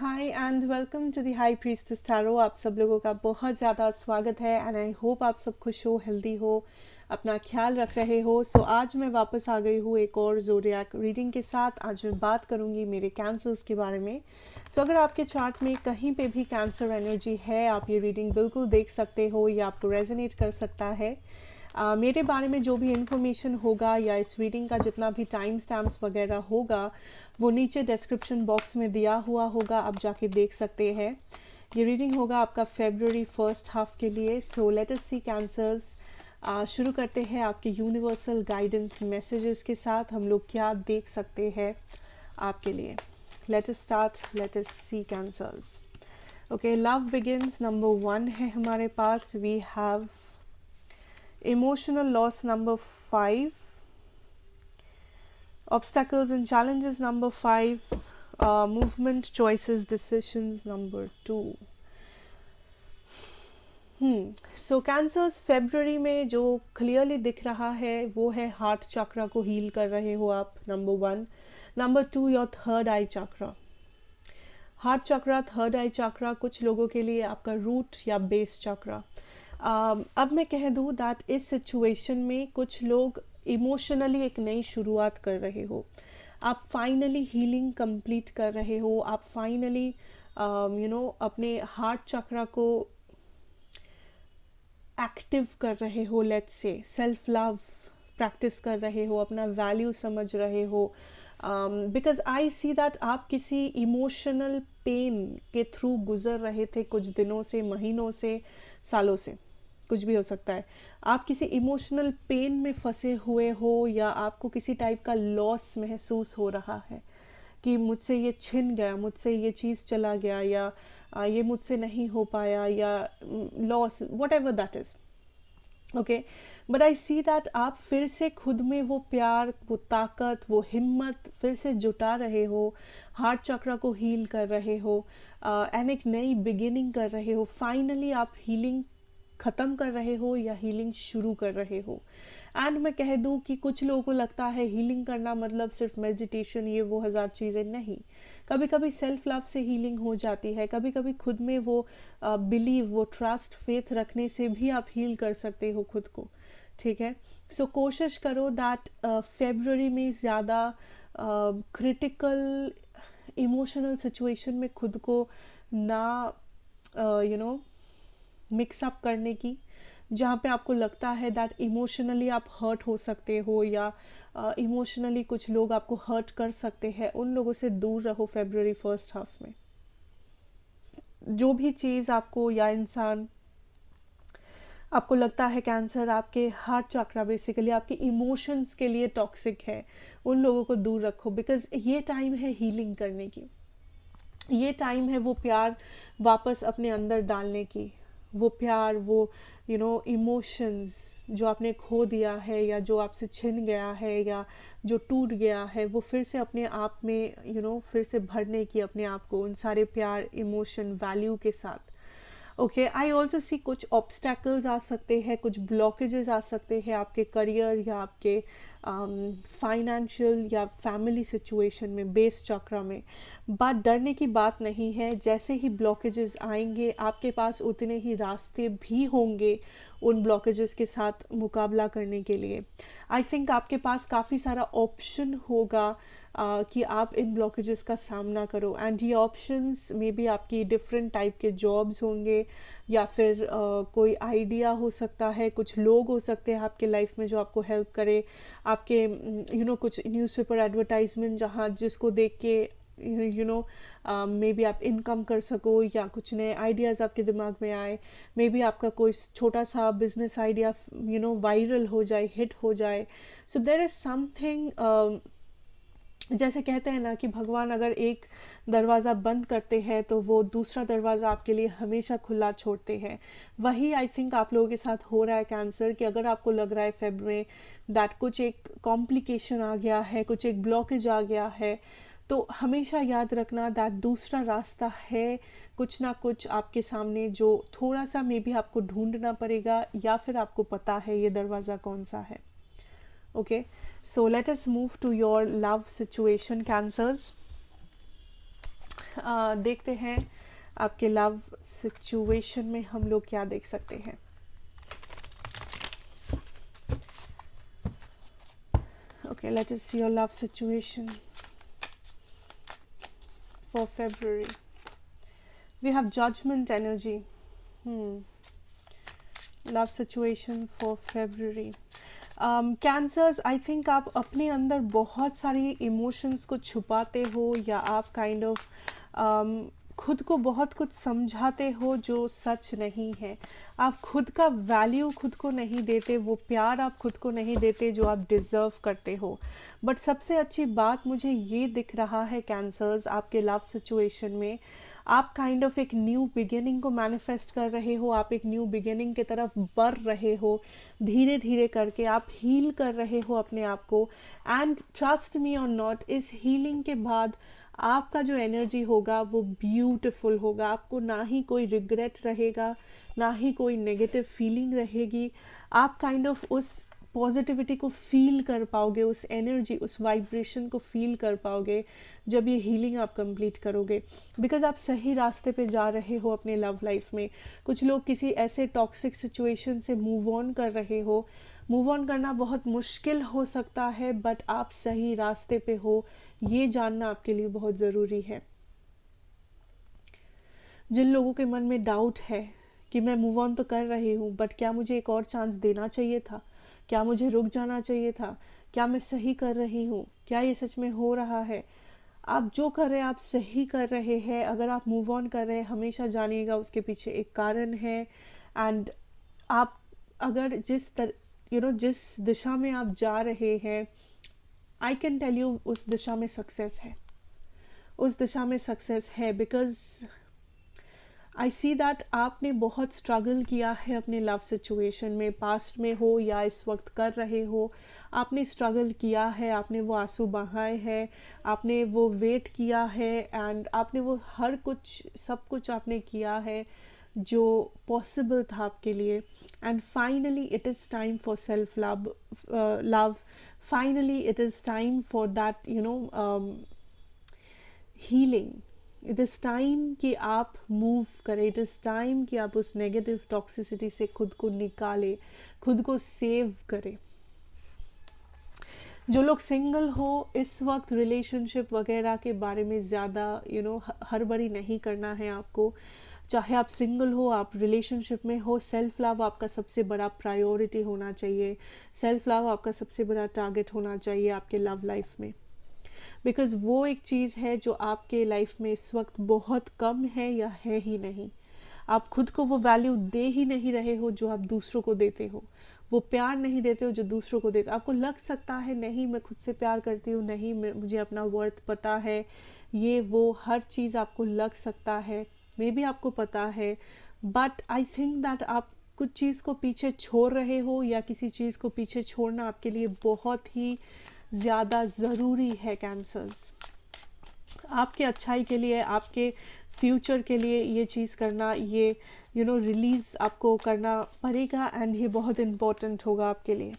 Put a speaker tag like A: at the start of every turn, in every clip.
A: Hi and welcome to the High Priestess Tarot. आप सब लोगों का बहुत ज़्यादा स्वागत है एंड आई होप आप सब खुश हो, हेल्दी हो, अपना ख्याल रख रहे हो। सो आज मैं वापस आ गई हूँ एक और ज़ोडिएक रीडिंग के साथ। आज मैं बात करूँगी मेरे कैंसर्स के बारे में। सो अगर आपके चार्ट में कहीं पे भी कैंसर एनर्जी है, आप ये रीडिंग बिल्कुल देख सकते हो, या आपको रेजोनेट कर सकता है। मेरे बारे में जो भी इन्फॉर्मेशन होगा या इस रीडिंग का जितना भी टाइम स्टैम्प्स वगैरह होगा वो नीचे डिस्क्रिप्शन बॉक्स में दिया हुआ होगा, आप जाके देख सकते हैं। ये रीडिंग होगा आपका फेब्रुअरी फर्स्ट हाफ के लिए। सो लेट अस सी कैंसर्स। शुरू करते हैं आपके यूनिवर्सल गाइडेंस मैसेजेस के साथ। हम लोग क्या देख सकते हैं आपके लिए। Let us start, let us see cancers. Okay, love begins number 1 है हमारे पास। We have emotional loss number 5, obstacles and challenges number 5, movement choices decisions number 2। So cancers February में जो क्लियरली दिख रहा है वो है हार्ट चक्रा को हील कर रहे हो आप, number 1। Number 2, your third eye chakra. Heart chakra, third eye chakra कुछ लोगों के लिए आपका रूट या बेस चक्रा। अब मैं कह दूँ दैट इस सिचुएशन में कुछ लोग इमोशनली एक नई शुरुआत कर रहे हो। आप फाइनली हीलिंग कंप्लीट कर रहे हो। आप फाइनली अपने हार्ट चक्रा को एक्टिव कर रहे हो। Let's say self love practice कर रहे हो, अपना वैल्यू समझ रहे हो। बिकॉज आई सी दैट आप किसी इमोशनल पेन के थ्रू गुजर रहे थे कुछ दिनों से, महीनों से, सालों से, कुछ भी हो सकता है। आप किसी इमोशनल पेन में फंसे हुए हो, या आपको किसी टाइप का लॉस महसूस हो रहा है कि मुझसे ये छिन गया, मुझसे ये चीज़ चला गया, या ये मुझसे नहीं हो पाया, या loss, what ever that is. Okay, but I see that आप फिर से खुद में वो प्यार, वो ताकत, वो हिम्मत फिर से जुटा रहे हो। हार्ट चक्र को हील कर रहे हो एंड एक नई बिगिनिंग कर रहे हो। फाइनली आप हीलिंग ख़त्म कर रहे हो या हीलिंग शुरू कर रहे हो। एंड मैं कह दूँ कि कुछ लोगों को लगता है हीलिंग करना मतलब सिर्फ मेडिटेशन, ये वो हज़ार चीज़ें नहीं। कभी कभी सेल्फ लव से हीलिंग हो जाती है। कभी कभी खुद में वो बिलीव, वो ट्रस्ट, फेथ रखने से भी आप हील कर सकते हो खुद को। ठीक है, सो कोशिश करो दैट फेब्रुअरी में ज़्यादा क्रिटिकल इमोशनल सिचुएशन में खुद को ना मिक्स अप करने की, जहाँ पे आपको लगता है दैट इमोशनली आप हर्ट हो सकते हो, या इमोशनली कुछ लोग आपको हर्ट कर सकते हैं, उन लोगों से दूर रहो फेब्रुअरी फर्स्ट हाफ में। जो भी चीज़ आपको या इंसान आपको लगता है कैंसर आपके हार्ट चक्रा, बेसिकली आपके इमोशंस के लिए टॉक्सिक है, उन लोगों को दूर रखो। बिकॉज ये टाइम है हीलिंग करने की, ये टाइम है वो प्यार वापस अपने अंदर डालने की। वो प्यार, वो इमोशंस जो आपने खो दिया है, या जो आपसे छिन गया है, या जो टूट गया है, वो फिर से अपने आप में फिर से भरने की, अपने आप को उन सारे प्यार, इमोशन, वैल्यू के साथ। ओके, आई ऑल्सो सी कुछ ऑब्स्टैकल्स आ सकते हैं, कुछ ब्लॉकेजेस आ सकते हैं आपके करियर या आपके फाइनेंशियल या फैमिली सिचुएशन में, बेस चक्र में। बट डरने की बात नहीं है। जैसे ही ब्लॉकेजेस आएंगे आपके पास उतने ही रास्ते भी होंगे उन ब्लॉकेजेस के साथ मुकाबला करने के लिए। आई थिंक आपके पास काफ़ी सारा ऑप्शन होगा कि आप इन ब्लॉकेजेस का सामना करो। एंड ये ऑप्शंस में भी आपकी डिफरेंट टाइप के जॉब्स होंगे, या फिर कोई आइडिया हो सकता है, कुछ लोग हो सकते हैं आपके लाइफ में जो आपको हेल्प करे। आपके कुछ न्यूज़पेपर एडवर्टाइजमेंट जहाँ जिसको देख के मे बी आप इनकम कर सको, या कुछ नए आइडियाज़ आपके दिमाग में आए। मे बी आपका कोई छोटा सा बिजनेस आइडिया वायरल हो जाए, हिट हो जाए। सो देयर इज़ समथिंग, जैसे कहते हैं ना कि भगवान अगर एक दरवाज़ा बंद करते हैं तो वो दूसरा दरवाज़ा आपके लिए हमेशा खुला छोड़ते हैं। वही आई थिंक आप लोगों के साथ हो रहा है कैंसर, कि अगर आपको लग रहा है फेब में दैट कुछ एक कॉम्प्लिकेशन आ गया है, कुछ एक ब्लॉकेज आ गया है, तो हमेशा याद रखना दैट दूसरा रास्ता है कुछ ना कुछ आपके सामने, जो थोड़ा सा मे बी आपको ढूंढना पड़ेगा, या फिर आपको पता है ये दरवाज़ा कौन सा है। Okay, so let us move to your love situation, cancers. देखते हैं आपके लव सिचुएशन में हम लोग क्या देख सकते हैं। Okay, let us see your love situation for February. We have judgment energy. Love situation for February. Cancers, I think आप अपने अंदर बहुत सारी इमोशंस को छुपाते हो, या आप काइंड ऑफ खुद को बहुत कुछ समझाते हो जो सच नहीं है। आप खुद का वैल्यू खुद को नहीं देते, वो प्यार आप खुद को नहीं देते जो आप डिज़र्व करते हो। बट सबसे अच्छी बात मुझे ये दिख रहा है कैंसर्स, आपके लव सिचुएशन में आप काइंड ऑफ एक न्यू बिगिनिंग को मैनिफेस्ट कर रहे हो, आप एक न्यू बिगिनिंग की तरफ बढ़ रहे हो, धीरे धीरे करके आप हील कर रहे हो अपने आप को। एंड ट्रस्ट मी और नॉट, इस हीलिंग के बाद आपका जो एनर्जी होगा वो ब्यूटिफुल होगा। आपको ना ही कोई रिग्रेट रहेगा, ना ही कोई नेगेटिव फीलिंग रहेगी। आप काइंड ऑफ उस पॉजिटिविटी को फील कर पाओगे, उस एनर्जी, उस वाइब्रेशन को फील कर पाओगे जब ये हीलिंग आप कंप्लीट करोगे। बिकॉज आप सही रास्ते पे जा रहे हो अपने लव लाइफ में। कुछ लोग किसी ऐसे टॉक्सिक सिचुएशन से मूव ऑन कर रहे हो। मूव ऑन करना बहुत मुश्किल हो सकता है, बट आप सही रास्ते पे हो, ये जानना आपके लिए बहुत ज़रूरी है। जिन लोगों के मन में डाउट है कि मैं मूव ऑन तो कर रही हूँ, बट क्या मुझे एक और चांस देना चाहिए था, क्या मुझे रुक जाना चाहिए था, क्या मैं सही कर रही हूँ, क्या ये सच में हो रहा है, आप जो कर रहे हैं आप सही कर रहे हैं। अगर आप मूव ऑन कर रहे हैं, हमेशा जानिएगा उसके पीछे एक कारण है। एंड आप अगर जिस दिशा में आप जा रहे हैं, आई कैन टेल यू उस दिशा में सक्सेस है, उस दिशा में सक्सेस है। बिकॉज आई सी दैट आपने बहुत स्ट्रगल किया है अपने लव सिचुएशन में, पास्ट में हो या इस वक्त कर रहे हो। आपने स्ट्रगल किया है, आपने वो आंसू बहाए हैं, आपने वो वेट किया है, एंड आपने वो हर कुछ, सब कुछ आपने किया है जो पॉसिबल था आपके लिए। And finally it is time for self love finally it is time for that healing. It is time कि आप मूव करें, इट इज़ टाइम कि आप उस नेगेटिव टॉक्सिसिटी से खुद को निकालें, खुद को सेव करें। जो लोग सिंगल हो, इस वक्त रिलेशनशिप वगैरह के बारे में ज़्यादा हड़बड़ी नहीं करना है आपको। चाहे आप सिंगल हो, आप रिलेशनशिप में हो, सेल्फ लव आपका सबसे बड़ा प्रायोरिटी होना चाहिए। सेल्फ लव आपका सबसे बड़ा टारगेट होना चाहिए आपके लव लाइफ में। बिकॉज़ वो एक चीज़ है जो आपके लाइफ में इस वक्त बहुत कम है या है ही नहीं। आप खुद को वो वैल्यू दे ही नहीं रहे हो जो आप दूसरों को देते हो, वो प्यार नहीं देते हो जो दूसरों को देते। आपको लग सकता है नहीं मैं खुद से प्यार करती हूँ, नहीं मुझे अपना वर्थ पता है, ये वो हर चीज़ आपको लग सकता है, मे बी आपको पता है। बट आई थिंक दैट आप कुछ चीज़ को पीछे छोड़ रहे हो, या किसी चीज़ को पीछे छोड़ना आपके लिए बहुत ही ज़्यादा ज़रूरी है कैंसर्स। आपके अच्छाई के लिए, आपके फ्यूचर के लिए ये चीज़ करना, ये रिलीज़ आपको करना पड़ेगा, एंड ये बहुत इम्पोर्टेंट होगा आपके लिए।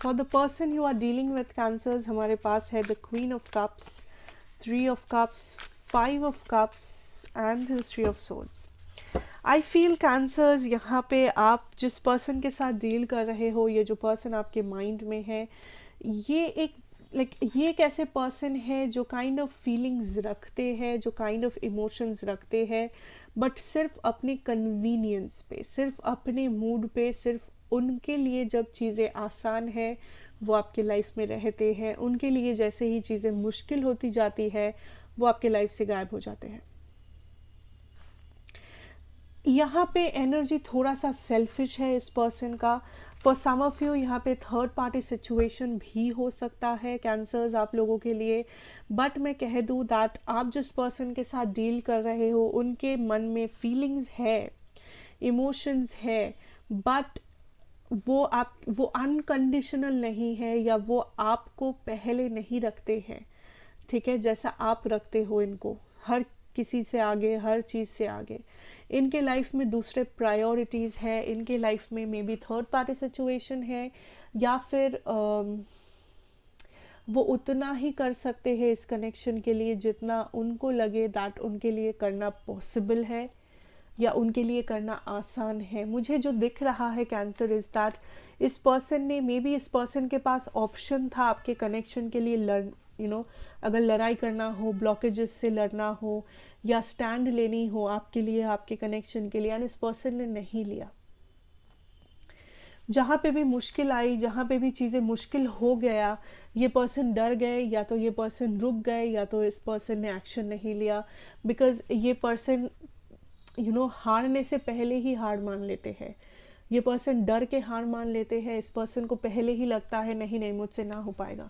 A: For the person you are dealing with Cancers, हमारे पास है the queen of cups, 3 of cups, 5 of cups and history of swords. I feel Cancers, यहाँ पे आप जिस पर्सन के साथ डील कर रहे हो, ये जो पर्सन आपके माइंड में है, ये एक ऐसे पर्सन है जो काइंड ऑफ फीलिंग्स रखते हैं, जो काइंड ऑफ इमोशंस रखते हैं, बट सिर्फ अपने कन्वीनियंस पे, सिर्फ अपने मूड पे, सिर्फ उनके लिए जब चीज़ें आसान है वो आपके लाइफ में रहते हैं। उनके लिए जैसे ही चीज़ें मुश्किल होती जाती है वो आपके लाइफ से गायब हो जाते हैं। यहाँ पे एनर्जी थोड़ा सा सेल्फिश है इस पर्सन का। फॉर सम ऑफ यू यहाँ पे थर्ड पार्टी सिचुएशन भी हो सकता है कैंसर्स आप लोगों के लिए। बट मैं कह दूँ दैट आप जिस पर्सन के साथ डील कर रहे हो उनके मन में फीलिंग्स है, इमोशंस है, बट वो अनकंडीशनल नहीं है, या वो आपको पहले नहीं रखते हैं, ठीक है, जैसा आप रखते हो इनको, हर किसी से आगे, हर चीज़ से आगे। इनके लाइफ में दूसरे प्रायोरिटीज़ है, इनके लाइफ में may be third party situation है, या फिर वो उतना ही कर सकते हैं इस कनेक्शन के लिए जितना उनको लगे दैट उनके लिए करना पॉसिबल है या उनके लिए करना आसान है। मुझे जो दिख रहा है कैंसर इज दैट इस पर्सन ने, मे बी इस पर्सन के पास ऑप्शन था आपके कनेक्शन के लिए लड़ अगर लड़ाई करना हो, ब्लॉकेजेस से लड़ना हो या स्टैंड लेनी हो आपके लिए, आपके कनेक्शन के लिए, एंड इस पर्सन ने नहीं लिया। जहाँ पे भी मुश्किल आई, जहाँ पे भी चीज़ें मुश्किल हो गया, ये पर्सन डर गए, या तो ये पर्सन रुक गए, या तो इस पर्सन ने एक्शन नहीं लिया। बिकॉज ये पर्सन हारने से पहले ही हार मान लेते हैं। ये पर्सन डर के हार मान लेते हैं। इस पर्सन को पहले ही लगता है नहीं नहीं मुझसे ना हो पाएगा,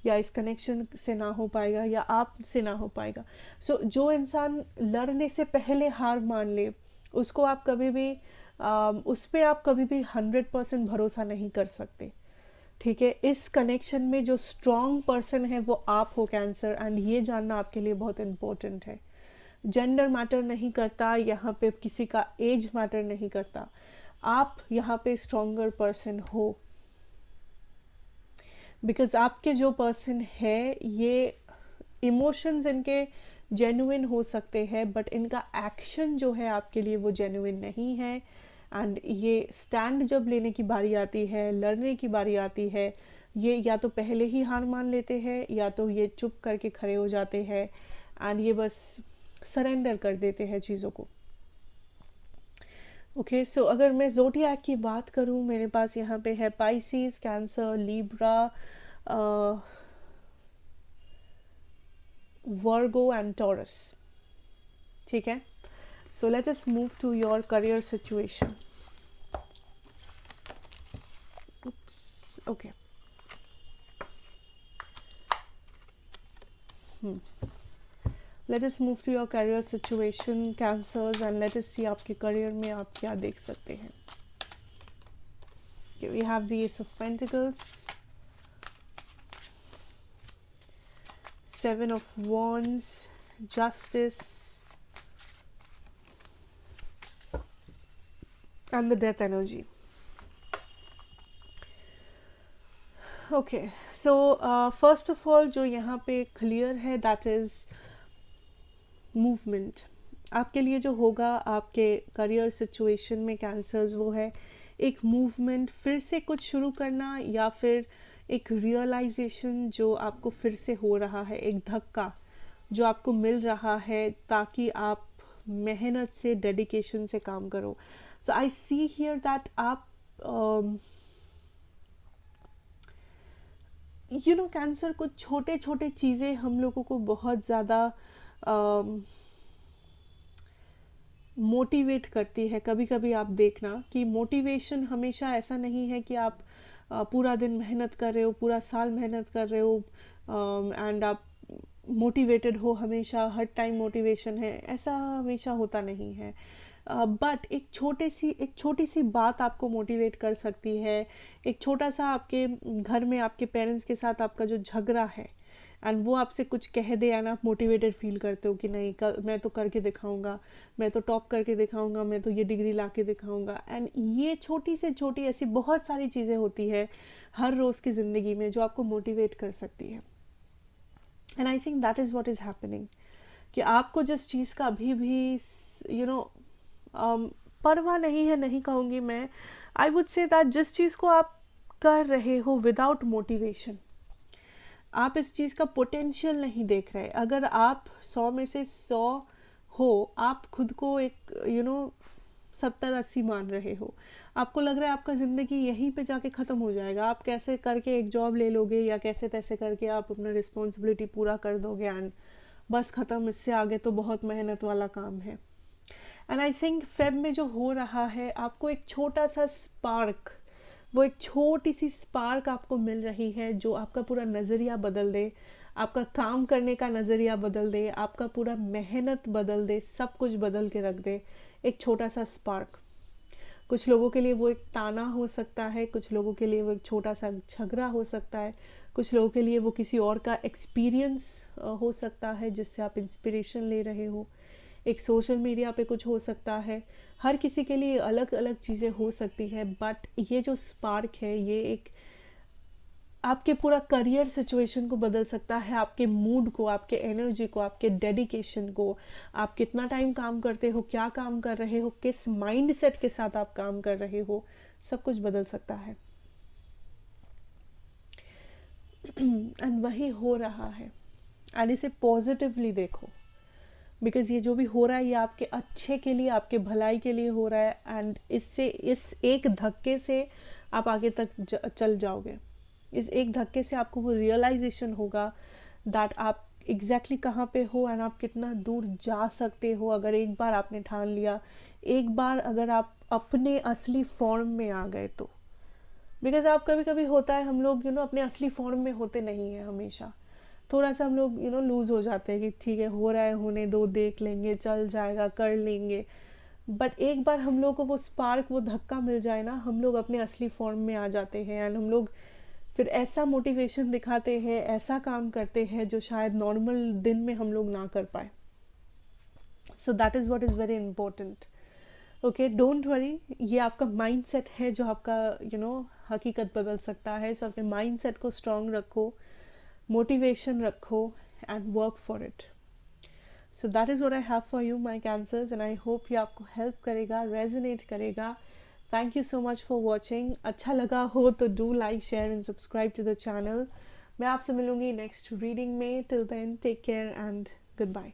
A: या इस कनेक्शन से ना हो पाएगा, या आपसे ना हो पाएगा। सो जो इंसान लड़ने से पहले हार मान ले, उसको आप कभी भी उस पर आप कभी भी 100% भरोसा नहीं कर सकते। ठीक है, इस कनेक्शन में जो स्ट्रॉन्ग पर्सन है वो आप हो कैंसर, एंड ये जानना आपके लिए बहुत इम्पोर्टेंट है। जेंडर मैटर नहीं करता यहाँ पे, किसी का एज मैटर नहीं करता, आप यहाँ पे स्ट्रॉन्गर पर्सन हो। बिकॉज आपके जो पर्सन है ये इमोशंस इनके जेन्युइन हो सकते हैं, बट इनका एक्शन जो है आपके लिए वो जेन्युइन नहीं है। एंड ये स्टैंड जब लेने की बारी आती है, लड़ने की बारी आती है, ये या तो पहले ही हार मान लेते हैं, या तो ये चुप करके खड़े हो जाते हैं एंड ये बस सरेंडर कर देते हैं चीज़ों को। ओके, सो अगर मैं ज़ोडिएक की बात करूँ, मेरे पास यहाँ पे है Pisces, Cancer, Libra, Virgo and Taurus. ठीक है, so let us move to your career situation. Okay, let us move to your career situation cancers, and let us see आपके करियर में आप क्या देख सकते हैं। Okay, we have the Ace of Pentacles, Seven of Wands, Justice, and the Death energy. Okay, so first of all जो यहाँ पे clear है that is movement। आपके लिए जो होगा आपके करियर सिचुएशन में कैंसर्स, वो है एक मूवमेंट, फिर से कुछ शुरू करना, या फिर एक रियलाइजेशन जो आपको फिर से हो रहा है, एक धक्का जो आपको मिल रहा है ताकि आप मेहनत से, डेडिकेशन से काम करो। सो आई सी हियर दैट आप कैंसर, कुछ छोटे छोटे चीज़ें हम लोगों को बहुत ज़्यादा मोटिवेट करती है। कभी कभी आप देखना कि मोटिवेशन हमेशा ऐसा नहीं है कि आप पूरा दिन मेहनत कर रहे हो, पूरा साल मेहनत कर रहे हो एंड आप मोटिवेटेड हो, हमेशा हर टाइम मोटिवेशन है, ऐसा हमेशा होता नहीं है। बट एक छोटी सी बात आपको मोटिवेट कर सकती है। एक छोटा सा आपके घर में आपके पेरेंट्स के साथ आपका जो झगड़ा है, एंड वो आपसे कुछ कह दे, एंड आप मोटिवेटेड फील करते हो कि नहीं मैं तो करके दिखाऊंगा, मैं तो टॉप करके दिखाऊंगा, मैं तो ये डिग्री ला के दिखाऊंगा। एंड ये छोटी से छोटी ऐसी बहुत सारी चीज़ें होती है हर रोज़ की ज़िंदगी में जो आपको मोटिवेट कर सकती है। And I think that is what is happening, कि आपको जिस चीज़ का अभी भी परवाह नहीं है, नहीं कहूँगी मैं, आई वुड से दैट जिस चीज़ को आप कर रहे हो विदाउट मोटिवेशन, आप इस चीज़ का पोटेंशियल नहीं देख रहे। अगर आप 100 में से 100 हो, आप खुद को एक 70-80 मान रहे हो, आपको लग रहा है आपका ज़िंदगी यहीं पे जाके ख़त्म हो जाएगा, आप कैसे करके एक जॉब ले लोगे या कैसे तैसे करके आप अपना रिस्पॉन्सिबिलिटी पूरा कर दोगे एंड बस ख़त्म, इससे आगे तो बहुत मेहनत वाला काम है। एंड आई थिंक फेब में जो हो रहा है, आपको एक छोटा सा स्पार्क, वो एक छोटी सी स्पार्क आपको मिल रही है जो आपका पूरा नज़रिया बदल दे, आपका काम करने का नज़रिया बदल दे, आपका पूरा मेहनत बदल दे, सब कुछ बदल के रख दे। एक छोटा सा स्पार्क, कुछ लोगों के लिए वो एक ताना हो सकता है, कुछ लोगों के लिए वो एक छोटा सा झगड़ा हो सकता है, कुछ लोगों के लिए वो किसी और का एक्सपीरियंस हो सकता है जिससे आप इंस्पिरेशन ले रहे हो, एक सोशल मीडिया पे कुछ हो सकता है। हर किसी के लिए अलग अलग चीज़ें हो सकती है, बट ये जो स्पार्क है ये एक आपके पूरा करियर सिचुएशन को बदल सकता है, आपके मूड को, आपके एनर्जी को, आपके डेडिकेशन को, आप कितना टाइम काम करते हो, क्या काम कर रहे हो, किस माइंड सेट के साथ आप काम कर रहे हो, सब कुछ बदल सकता है। एंड वही हो रहा है, एंड इसे पॉजिटिवली देखो, बिकॉज ये जो भी हो रहा है ये आपके अच्छे के लिए, आपके भलाई के लिए हो रहा है, एंड इससे, इस एक धक्के से आप आगे तक चल जाओगे। इस एक धक्के से आपको वो रियलाइजेशन होगा दैट आप एग्जैक्टली कहाँ पे हो एंड आप कितना दूर जा सकते हो अगर एक बार आपने ठान लिया, एक बार अगर आप अपने असली फॉर्म में आ गए तो। बिकॉज आप कभी कभी होता है हम लोग अपने असली फॉर्म में होते नहीं हैं हमेशा, थोड़ा सा हम लोग लूज हो जाते हैं कि ठीक है हो रहा है, होने दो, देख लेंगे, चल जाएगा, कर लेंगे। बट एक बार हम लोग को वो स्पार्क, वो धक्का मिल जाए ना, हम लोग अपने असली फॉर्म में आ जाते हैं, एंड हम लोग फिर ऐसा मोटिवेशन दिखाते हैं, ऐसा काम करते हैं जो शायद नॉर्मल दिन में हम लोग ना कर पाए। सो that is what is very important. Okay, don't worry, ये आपका माइंड सेट है जो आपका हकीकत बदल सकता है। सो अपने माइंड सेट को स्ट्रांग रखो, मोटिवेशन रखो, and work for it. So that is what I have for you my Cancers, and I hope ये आपको हेल्प करेगा, रेजोनेट करेगा। Thank you so much for watching. अच्छा लगा हो तो do like, share and subscribe to the channel. मैं आपसे मिलूंगी नेक्स्ट रीडिंग में। Till then take care and good bye.